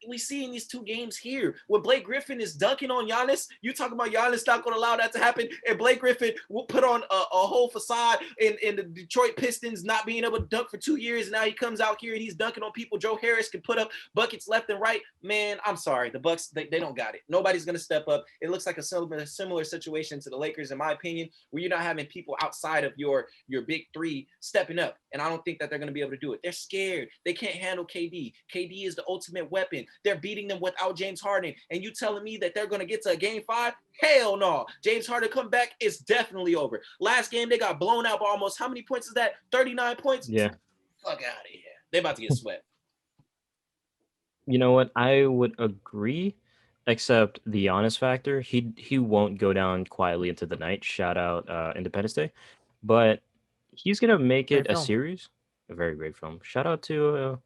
We see in these 2 games here when Blake Griffin is dunking on Giannis. You talk about Giannis not going to allow that to happen, and Blake Griffin will put on a whole facade in the Detroit Pistons not being able to dunk for 2 years. And now he comes out here and he's dunking on people. Joe Harris can put up buckets left and right. Man, I'm sorry. The Bucks, they don't got it. Nobody's going to step up. It looks like a similar situation to the Lakers, in my opinion, where you're not having people outside of your big 3 stepping up. And I don't think that they're going to be able to do it. They're scared. They can't handle KD. KD is the ultimate weapon. They're beating them without James Harden. And you telling me that they're going to get to a Game 5? Hell no. James Harden come back, it's definitely over. Last game, they got blown out by almost, how many points is that? 39 points? Yeah. Fuck out of here. They're about to get swept. You know what? I would agree, except the Giannis factor. He won't go down quietly into the night. Shout out Independence Day. But he's going to make it a series. A very great film. Shout out to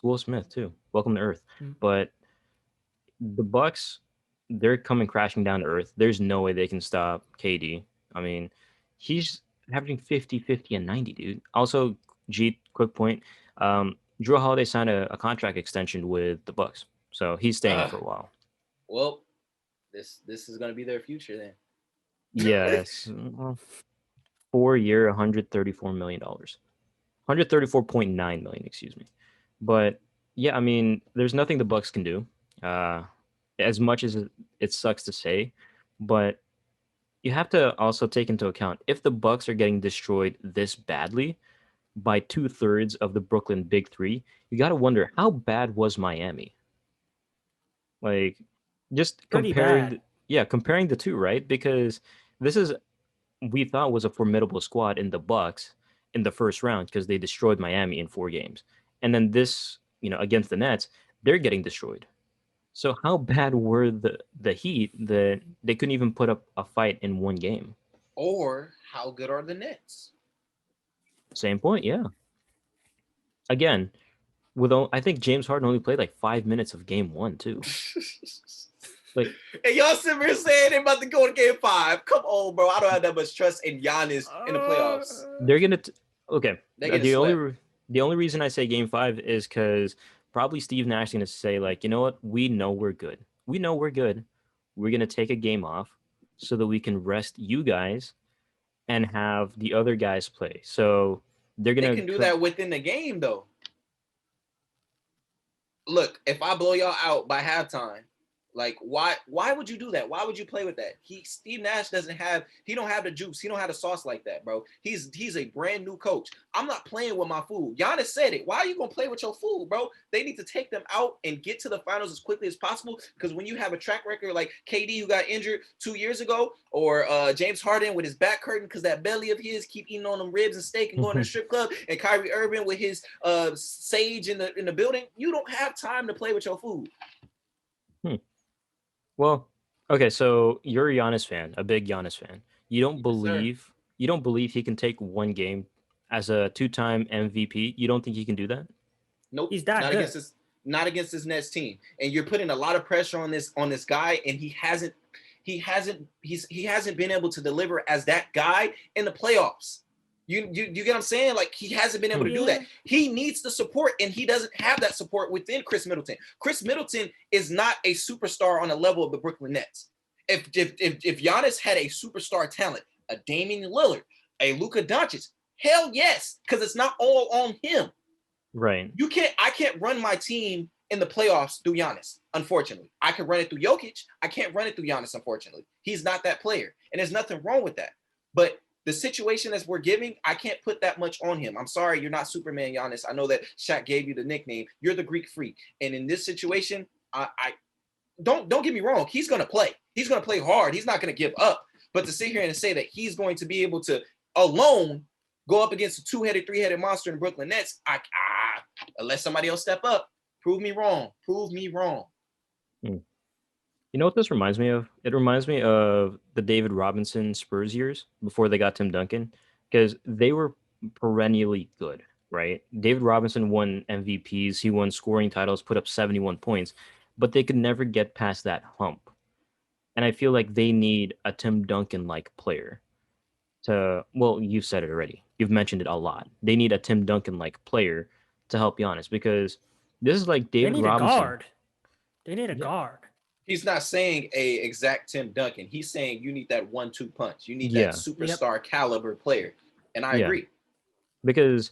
Will Smith, too. Welcome to Earth. But the Bucks, they're coming crashing down to earth. There's no way they can stop KD. I mean, he's averaging 50, 50, and 90, dude. Also, quick point. Jrue Holiday signed a contract extension with the Bucks, so he's staying for a while. Well, this is going to be their future then. Yes. Well, 4-year, $134 million. 134.9 million, excuse me. But yeah, I mean, there's nothing the Bucks can do. Uh, as much as it sucks to say, but you have to also take into account if the Bucks are getting destroyed this badly by 2/3 of the Brooklyn Big Three, you got to wonder how bad was Miami? Like, just Pretty comparing, bad. comparing the two, right? Because this is we thought was a formidable squad in the Bucks in the first round because they destroyed Miami in 4 games, and then this, against the Nets, they're getting destroyed. So how bad were the Heat that they couldn't even put up a fight in one game? Or how good are the Nets? Same point, yeah. Again, I think James Harden only played like 5 minutes of game one too. Like, and y'all sitting here saying they're about to go to game 5. Come on, bro. I don't have that much trust in Giannis in the playoffs. They're gonna okay. They're getting swept. The only reason I say game 5 is because probably Steve Nash is gonna say, like, you know what? We know we're good. We know we're good. We're gonna take a game off so that we can rest you guys and have the other guys play. So they're gonna They can do that within the game, though. Look, if I blow y'all out by halftime, like, why would you do that? Why would you play with that? Steve Nash don't have the juice. He don't have the sauce like that, bro. He's a brand new coach. I'm not playing with my food. Giannis said it. Why are you gonna play with your food, bro? They need to take them out and get to the finals as quickly as possible. Because when you have a track record like KD, who got injured 2 years ago, or James Harden with his back curtain because that belly of his keep eating on them ribs and steak and going to the strip club, and Kyrie Irving with his sage in the building, you don't have time to play with your food. Well, okay, so you're a Giannis fan, a big Giannis fan. You don't Yes, believe he can take one game as a 2-time MVP. You don't think he can do that? Nope. He's that good. Not against this Nets team. And you're putting a lot of pressure on this guy, and he hasn't been able to deliver as that guy in the playoffs. You get what I'm saying? Like, he hasn't been able to do that. He needs the support, and he doesn't have that support within Chris Middleton. Chris Middleton is not a superstar on the level of the Brooklyn Nets. If Giannis had a superstar talent, a Damian Lillard, a Luka Doncic, hell yes, because it's not all on him. Right. I can't run my team in the playoffs through Giannis, unfortunately. I can run it through Jokic. I can't run it through Giannis, unfortunately. He's not that player, and there's nothing wrong with that. But the situation as we're giving, I can't put that much on him. I'm sorry, you're not Superman, Giannis. I know that Shaq gave you the nickname. You're the Greek freak. And in this situation, I don't get me wrong. He's going to play. He's going to play hard. He's not going to give up. But to sit here and say that he's going to be able to alone go up against a 2-headed, 3-headed monster in the Brooklyn Nets, unless somebody else step up, prove me wrong. Prove me wrong. You know what this reminds me of? It reminds me of the David Robinson Spurs years before they got Tim Duncan, because they were perennially good, right? David Robinson won MVPs, he won scoring titles, put up 71 points, but they could never get past that hump. And I feel like they need a Tim Duncan-like player well, you said it already. You've mentioned it a lot. They need a Tim Duncan-like player to help Giannis, because this is like David Robinson. A guard. They need a guard. He's not saying a exact Tim Duncan. He's saying you need that 1-2 punch. You need that superstar caliber player. And I agree. Because,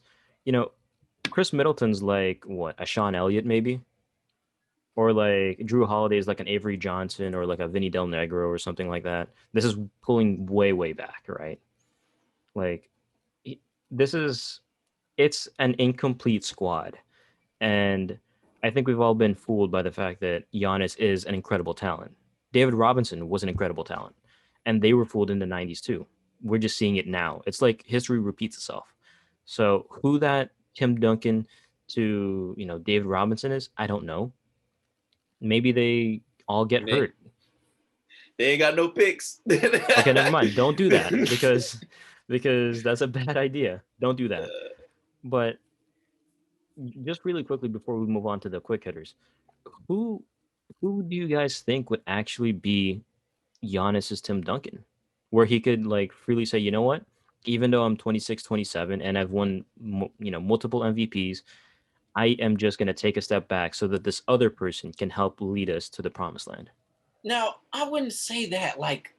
Chris Middleton's like, what, a Sean Elliott maybe? Or like Drew Holiday is like an Avery Johnson or like a Vinny Del Negro or something like that. This is pulling way, way back, right? Like, it's an incomplete squad. And I think we've all been fooled by the fact that Giannis is an incredible talent. David Robinson was an incredible talent, and they were fooled in the 90s too. We're just seeing it now. It's like history repeats itself. So who that Tim Duncan to, David Robinson is, I don't know. Maybe they all get hurt. They ain't got no picks. Okay, never mind. Don't do that because that's a bad idea. Don't do that. But just really quickly before we move on to the quick hitters, who do you guys think would actually be Giannis's Tim Duncan, where he could like freely say, you know what, even though I'm 26, 27 and I've won multiple MVPs, I am just going to take a step back so that this other person can help lead us to the promised land? Now, I wouldn't say that like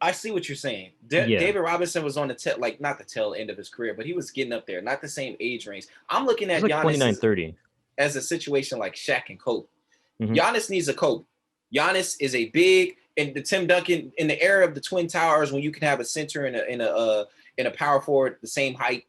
I see what you're saying. Yeah. David Robinson was on the not the tail end of his career, but he was getting up there. Not the same age range. I'm looking It's at like Giannis 29, 30. as a situation like Shaq and Kobe. Mhm. Giannis needs a Kobe. Giannis is a big, and the Tim Duncan in the era of the Twin Towers, when you can have a center and a power forward the same height,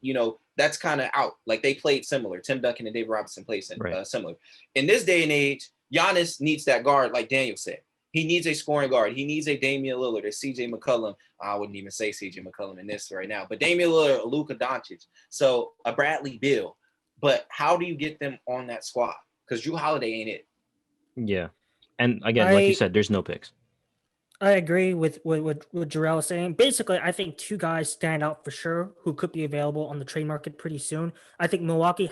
that's kind of out. Like they played similar. Tim Duncan and David Robinson played similar. In this day and age, Giannis needs that guard, like Daniel said. He needs a scoring guard. He needs a Damian Lillard, a CJ McCollum. I wouldn't even say CJ McCollum in this right now, but Damian Lillard, Luka Doncic. So a Bradley Beal. But how do you get them on that squad? Because Drew Holiday ain't it. Yeah. And again, like you said, there's no picks. I agree with what Gerrel was saying. Basically, I think two guys stand out for sure who could be available on the trade market pretty soon. I think Milwaukee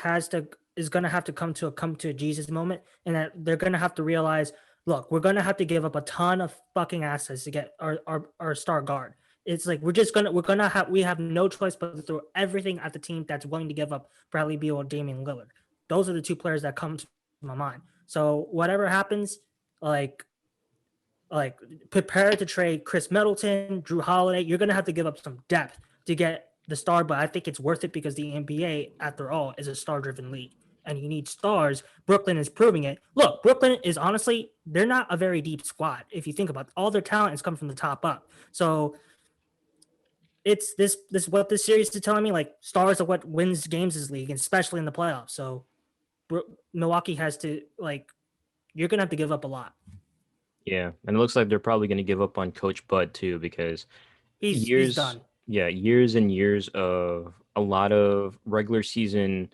is going to have to come to a Jesus moment, and that they're going to have to realize, look, we're going to have to give up a ton of fucking assets to get our star guard. It's like we have no choice but to throw everything at the team that's willing to give up Bradley Beal or Damian Lillard. Those are the two players that come to my mind. So whatever happens, like prepare to trade Chris Middleton, Drew Holiday. You're going to have to give up some depth to get the star, but I think it's worth it because the NBA, after all, is a star-driven league, and you need stars. Brooklyn is proving it. Look, Brooklyn is honestly, they're not a very deep squad. If you think about it, all their talent is coming from the top up. So it's this what this series is telling me, like stars are what wins games this league, and especially in the playoffs. So Milwaukee has to, you're going to have to give up a lot. Yeah, and it looks like they're probably going to give up on Coach Bud too, because he's done. Yeah, years and years of a lot of regular season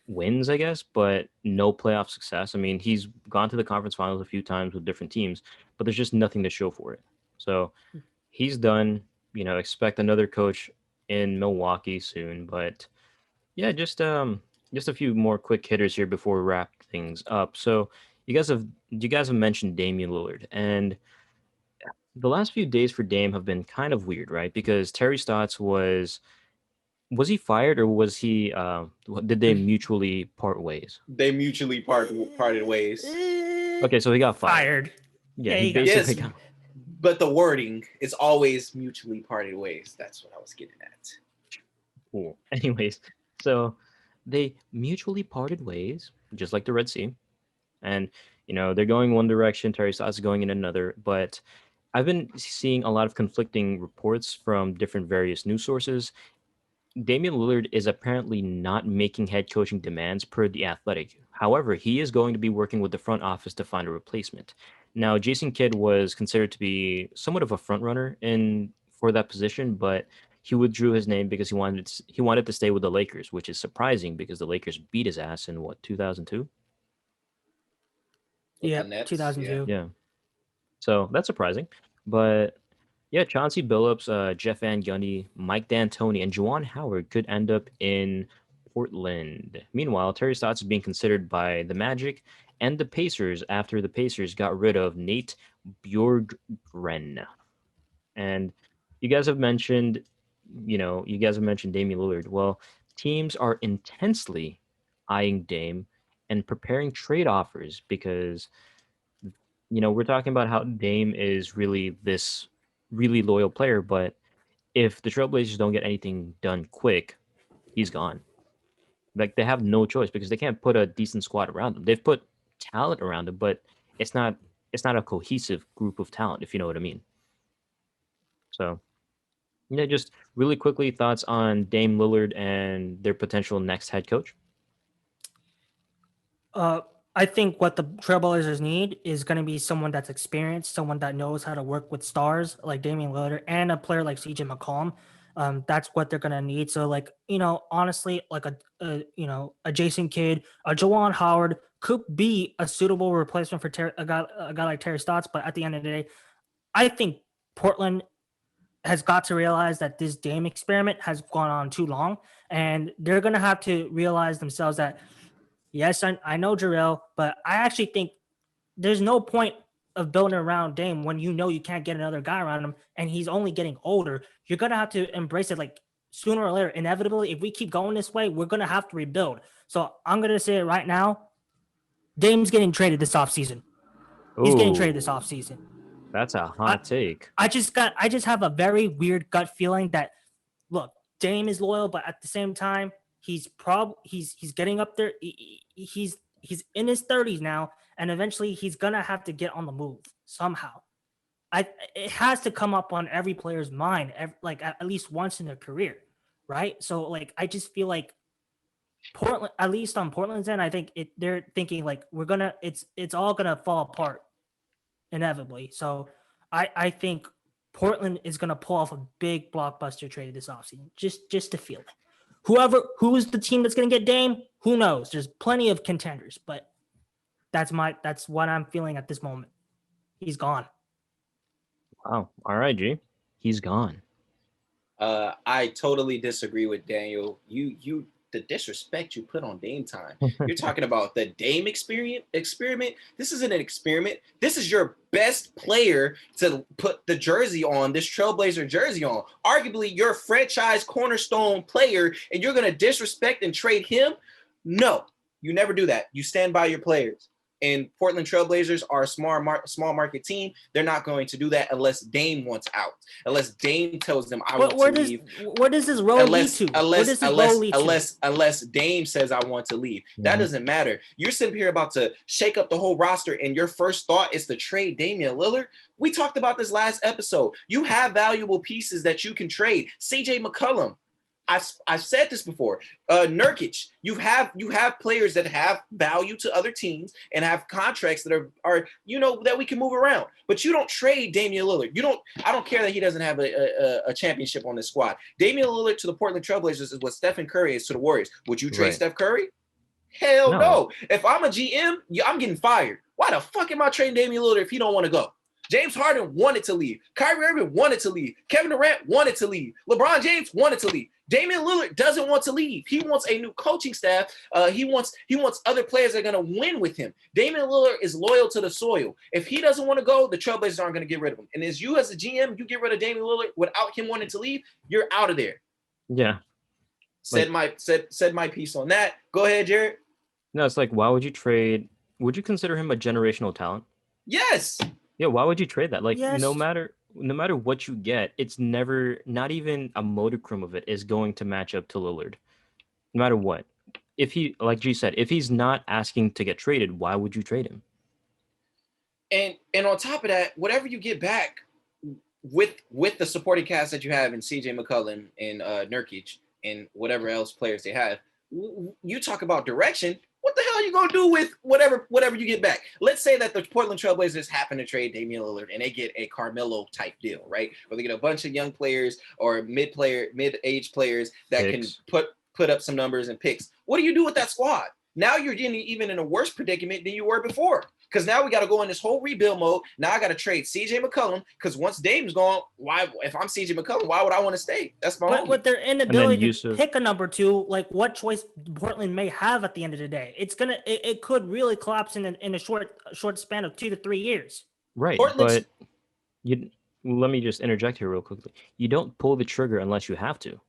wins, I guess, but no playoff success. I mean, he's gone to the conference finals a few times with different teams, but there's just nothing to show for it. So he's done. Expect another coach in Milwaukee soon. But yeah, just a few more quick hitters here before we wrap things up. So you guys have mentioned Damian Lillard, and the last few days for Dame have been kind of weird, right? Because Terry Stotts was he fired, or was he did they mutually part ways? They mutually parted ways. Okay, so he got fired. Yeah, he basically got. But the wording is always mutually parted ways. That's what I was getting at. Cool. Anyways, so they mutually parted ways, just like the Red Sea. And, they're going one direction, Terry Stotts is going in another. But I've been seeing a lot of conflicting reports from different various news sources. Damian Lillard is apparently not making head coaching demands per The Athletic. However, he is going to be working with the front office to find a replacement. Now, Jason Kidd was considered to be somewhat of a front runner for that position, but he withdrew his name because he wanted to stay with the Lakers, which is surprising because the Lakers beat his ass in 2002? Yeah, 2002. Yeah. So that's surprising. But yeah, Chauncey Billups, Jeff Van Gundy, Mike D'Antoni, and Juwan Howard could end up in Portland. Meanwhile, Terry Stotts is being considered by the Magic and the Pacers after the Pacers got rid of Nate Bjorkgren. And you guys have mentioned Damian Lillard. Well, teams are intensely eyeing Dame and preparing trade offers because, we're talking about how Dame is really this really loyal player, but if the Trailblazers don't get anything done quick, he's gone. Like, they have no choice because they can't put a decent squad around him. They've put talent around him, but it's not a cohesive group of talent, if you know what I mean. So, yeah, just really quickly, thoughts on Dame Lillard and their potential next head coach? I think what the Trailblazers need is going to be someone that's experienced, someone that knows how to work with stars like Damian Lillard and a player like CJ McCollum. That's what they're going to need. So, honestly, like a Jason Kidd, a Juwan Howard could be a suitable replacement for a guy like Terry Stotts. But at the end of the day, I think Portland has got to realize that this Dame experiment has gone on too long, and they're going to have to realize themselves that, yes, I know Gerrel, but I actually think there's no point of building around Dame when you can't get another guy around him, and he's only getting older. You're going to have to embrace it, like, sooner or later. Inevitably, if we keep going this way, we're going to have to rebuild. So I'm going to say it right now, Dame's getting traded this offseason. He's getting traded this offseason. That's a hot take. I just have a very weird gut feeling that look, Dame is loyal, but at the same time, he's getting up there. He's in his 30s now, and eventually he's gonna have to get on the move somehow. It has to come up on every player's mind, like at least once in their career, right? So like I just feel like Portland, at least on Portland's end, I think they're thinking like it's all gonna fall apart inevitably. So I think Portland is gonna pull off a big blockbuster trade this offseason. Just to feel it. Who's the team that's gonna get Dame? Who knows? There's plenty of contenders, but that's what I'm feeling at this moment. He's gone. Wow. All right, G. He's gone. I totally disagree with Daniel. You the disrespect you put on Dame time. You're talking about the Dame experiment. This isn't an experiment. This is your best player to put the jersey on, this Trailblazer jersey on. Arguably your franchise cornerstone player, and you're gonna disrespect and trade him? No, you never do that. You stand by your players. And Portland Trailblazers are a small market team. They're not going to do that unless Dame wants out. Unless Dame tells them I want to leave. Where does this roll lead to? Unless Dame says I want to leave. That doesn't matter. You're sitting here about to shake up the whole roster, and your first thought is to trade Damian Lillard. We talked about this last episode. You have valuable pieces that you can trade. CJ McCollum. I've said this before. Nurkic, you have players that have value to other teams and have contracts that are that we can move around. But you don't trade Damian Lillard. I don't care that he doesn't have a championship on this squad. Damian Lillard to the Portland Trailblazers is what Stephen Curry is to the Warriors. Would you trade Steph Curry? Hell no. If I'm a GM, I'm getting fired. Why the fuck am I trading Damian Lillard if he don't want to go? James Harden wanted to leave. Kyrie Irving wanted to leave. Kevin Durant wanted to leave. LeBron James wanted to leave. Damian Lillard doesn't want to leave. He wants a new coaching staff. He wants other players that are going to win with him. Damian Lillard is loyal to the soil. If he doesn't want to go, the Trailblazers aren't going to get rid of him. And as you as a GM, you get rid of Damian Lillard without him wanting to leave, you're out of there. Yeah. Said my piece on that. Go ahead, Jarrod. No, it's like, why would you trade? Would you consider him a generational talent? Yes. Yeah, why would you trade that? Like, yes. no matter what you get, it's never, not even a modicum of it is going to match up to Lillard. No matter what. If he, like G said, if he's not asking to get traded, why would you trade him? And on top of that, whatever you get back with the supporting cast that you have in CJ McCollum and Nurkic and whatever else players they have, you talk about direction. What the hell are you going to do with whatever you get back? Let's say that the Portland Trailblazers happen to trade Damian Lillard and they get a Carmelo type deal, right? Where they get a bunch of young players or mid-age players that can put up some numbers and picks. What do you do with that squad? Now you're getting even in a worse predicament than you were before. Because now we got to go in this whole rebuild mode. Now I got to trade CJ McCollum because once Dame's gone, if I'm CJ McCollum, why would I want to stay? That's my But with their inability to Yusuf pick a number two, like what choice Portland may have at the end of the day, it could really collapse in a short span of 2 to 3 years. Right, Portland's... but let me just interject here real quickly. You don't pull the trigger unless you have to.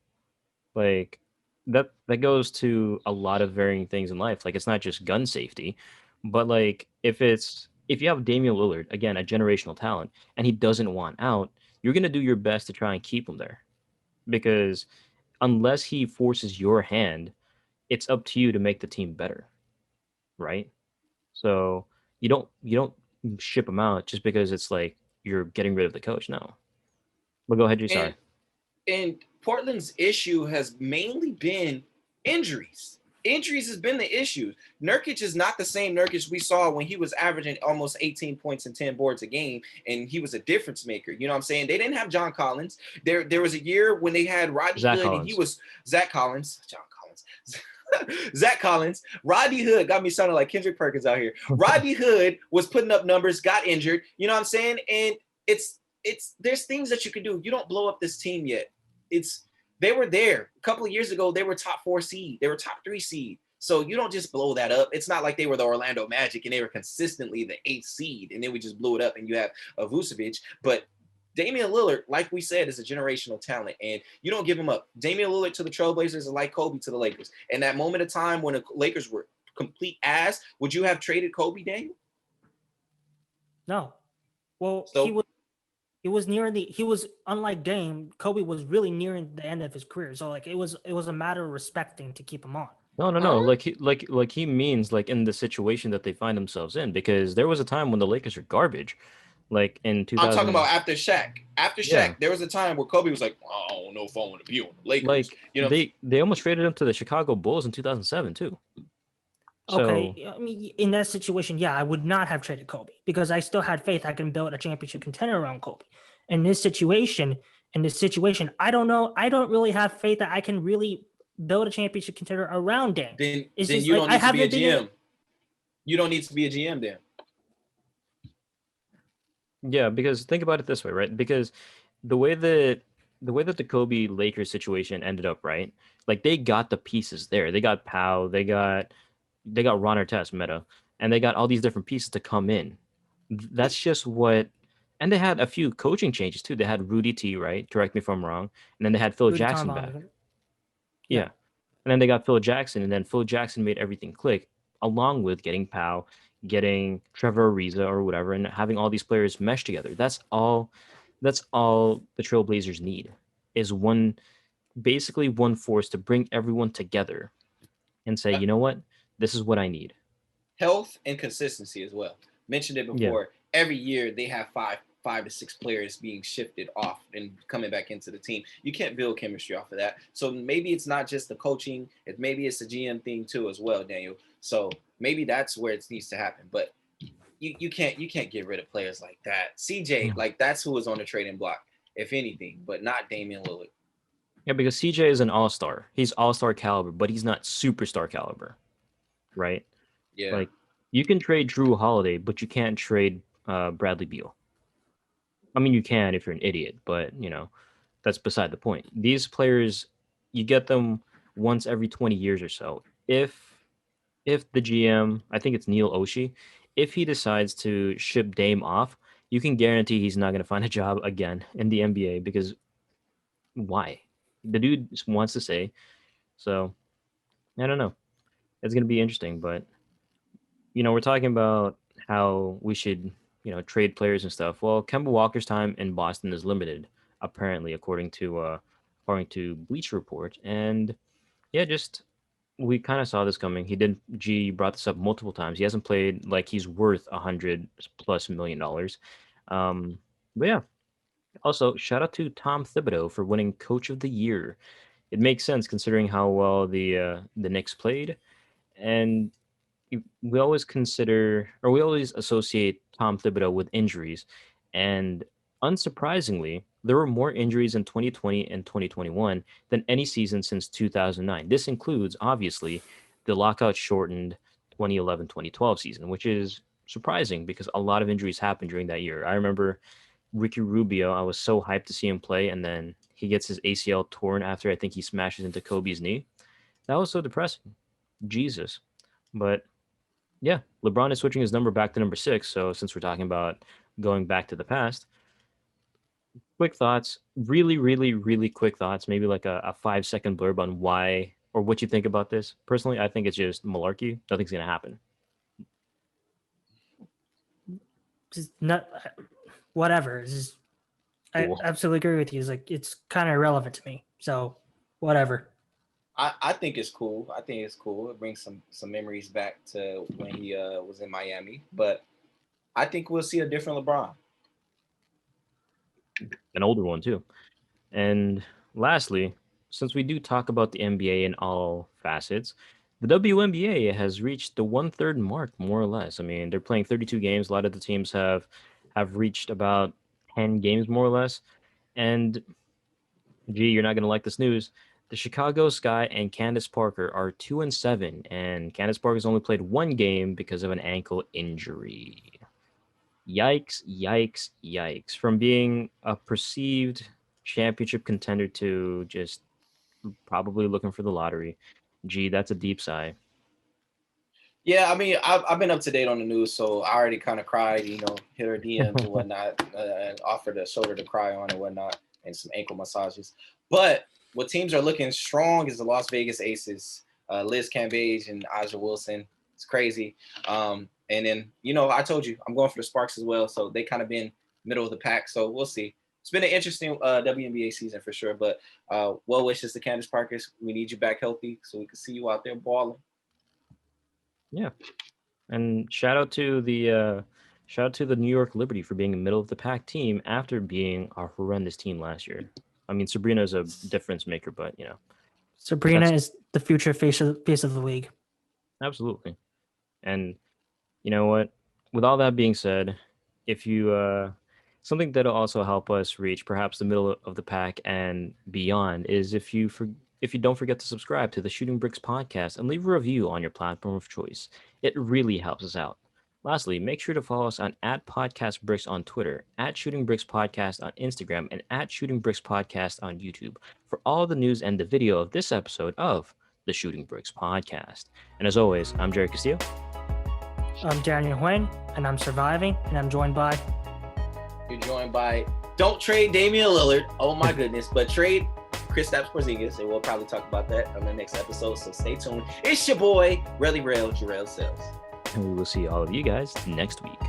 Like that goes to a lot of varying things in life. Like it's not just gun safety. But like if you have Damian Lillard, again, a generational talent, and he doesn't want out, you're gonna do your best to try and keep him there. Because unless he forces your hand, it's up to you to make the team better. Right? So you don't ship him out just because it's like you're getting rid of the coach. No. But go ahead, G, sorry. And Portland's issue has mainly been injuries. Injuries has been the issue. Nurkic is not the same Nurkic we saw when he was averaging almost 18 points and 10 boards a game, and he was a difference maker. You know what I'm saying? They didn't have John Collins. There was a year when they had Rodney Hood, and he was Zach Collins. Zach Collins. Rodney Hood got me sounding like Kendrick Perkins out here. Rodney Hood was putting up numbers, got injured. You know what I'm saying? And there's things that you can do. You don't blow up this team yet. They were there a couple of years ago. They were top 4 seed. They were top 3 seed. So you don't just blow that up. It's not like they were the Orlando Magic and they were consistently the 8th seed and then we just blew it up and you have Vucevic. But Damian Lillard, like we said, is a generational talent and you don't give him up. Damian Lillard to the Trailblazers is like Kobe to the Lakers. And that moment of time when the Lakers were complete ass, would you have traded Kobe, Daniel? No. Well, so, he was he was unlike Dame, Kobe was really nearing the end of his career. So like it was a matter of respecting to keep him on. No. Huh? Like he means like in the situation that they find themselves in, because there was a time when the Lakers were garbage, like in I'm talking about 2000. after Shaq. After Yeah, Shaq, there was a time where Kobe was like, oh, I don't know if I want to be on the Lakers. like You know, they almost traded him to the Chicago Bulls in 2007 too. So Okay, I mean, in that situation, yeah, I would not have traded Kobe because I still had faith I can build a championship contender around Kobe. In this situation, I don't know. I don't really have faith that I can really build a championship contender around Dame. It's then just you like don't I need to be a haven't been in. GM. You don't need to be a GM then. yeah, because think about it this way, right? Because the way that the Kobe Lakers situation ended up, right? Like they got the pieces there. They got Powell, they got Ron Artest, Meta, and they got all these different pieces to come in. That's just what. And they had a few coaching changes too. They had Rudy T, right? Correct me if I'm wrong. And then they had Phil Rudy Jackson back. Tom. Yeah. Yeah. And then they got Phil Jackson, and then Phil Jackson made everything click, along with getting Powell, getting Trevor Ariza or whatever, and having all these players mesh together. That's all. That's all the Trailblazers need is basically one force to bring everyone together and say, you know what, this is what I need. Health and consistency as well. Mentioned it Yeah. before. Every year they have five to six players being shifted off and coming back into the team. You can't build chemistry off of that. So maybe it's not just the coaching. Maybe it's a GM thing too as well, Daniel. So maybe that's where it needs to happen. But you can't get rid of players like that. CJ, Yeah. like that's who is on the trading block, if anything, but not Damian Lillard. Yeah, because CJ is an all-star. He's all-star caliber, but he's not superstar caliber, right? Yeah. Like you can trade Drew Holiday, but you can't trade Bradley Beal. I mean, you can if you're an idiot, but that's beside the point. These players, you get them once every 20 years or so. If the GM, I think it's Neil Oshie, if he decides to ship Dame off, you can guarantee he's not going to find a job again in the NBA because why? The dude just wants to say. So I don't know. It's going to be interesting, but we're talking about how we should, trade players and stuff. Well, Kemba Walker's time in Boston is limited, apparently, according to Bleacher Report. And yeah, just we kind of saw this coming. G brought this up multiple times. He hasn't played like he's worth $100+ million. But yeah, also shout out to Tom Thibodeau for winning Coach of the Year. It makes sense considering how well the Knicks played, and we always consider or we always associate Tom Thibodeau with injuries, and unsurprisingly, there were more injuries in 2020 and 2021 than any season since 2009. This includes obviously the lockout shortened 2011-2012 season, which is surprising because a lot of injuries happened during that year. I remember Ricky Rubio, I was so hyped to see him play, and then he gets his ACL torn after I think he smashes into Kobe's knee. That was so depressing. Jesus. But yeah, LeBron is switching his number back to number 6. So since we're talking about going back to the past, quick thoughts, really, really, really quick thoughts, maybe like a 5-second blurb on why or what you think about this. Personally, I think it's just malarkey. Nothing's going to happen. Just not whatever. I Cool. absolutely agree with you. It's kind of irrelevant to me. So whatever. I think it's cool. I think it's cool. It brings some memories back to when he was in Miami. But I think we'll see a different LeBron. An older one, too. And lastly, since we do talk about the NBA in all facets, the WNBA has reached the 1/3 mark, more or less. I mean, they're playing 32 games. A lot of the teams have reached about 10 games, more or less. And gee, you're not gonna like this news. The Chicago Sky and Candace Parker are 2-7, and Candace Parker's only played one game because of an ankle injury. Yikes, yikes, yikes. From being a perceived championship contender to just probably looking for the lottery. Gee, that's a deep sigh. Yeah, I mean, I've been up to date on the news, so I already kind of cried, hit her DMs and whatnot, and offered a shoulder to cry on and whatnot, and some ankle massages. But what teams are looking strong is the Las Vegas Aces, Liz Cambage and Aja Wilson. It's crazy. And then, I told you, I'm going for the Sparks as well, so they kind of been middle of the pack. So we'll see. It's been an interesting WNBA season for sure. But well wishes to Candace Parkers. We need you back healthy so we can see you out there balling. Yeah, and shout out to the New York Liberty for being a middle of the pack team after being a horrendous team last year. I mean, Sabrina is a difference maker, but Sabrina is the future face of the league. Absolutely. And you know what? With all that being said, if you something that'll also help us reach perhaps the middle of the pack and beyond is if you don't forget to subscribe to the Shooting Bricks podcast and leave a review on your platform of choice. It really helps us out. Lastly, make sure to follow us on @PodcastBricks on Twitter, @ShootingBricksPodcast on Instagram, and @ShootingBricksPodcast on YouTube for all the news and the video of this episode of the Shooting Bricks podcast. And as always, I'm Jerry Castillo. I'm Daniel Huynh, and I'm surviving, and I'm joined by... You're joined by... Don't trade Damian Lillard. Oh my goodness. But trade Kristaps Porzingis, and we'll probably talk about that on the next episode, so stay tuned. It's your boy, Relly Rail, Jarrell Sales. And we will see all of you guys next week.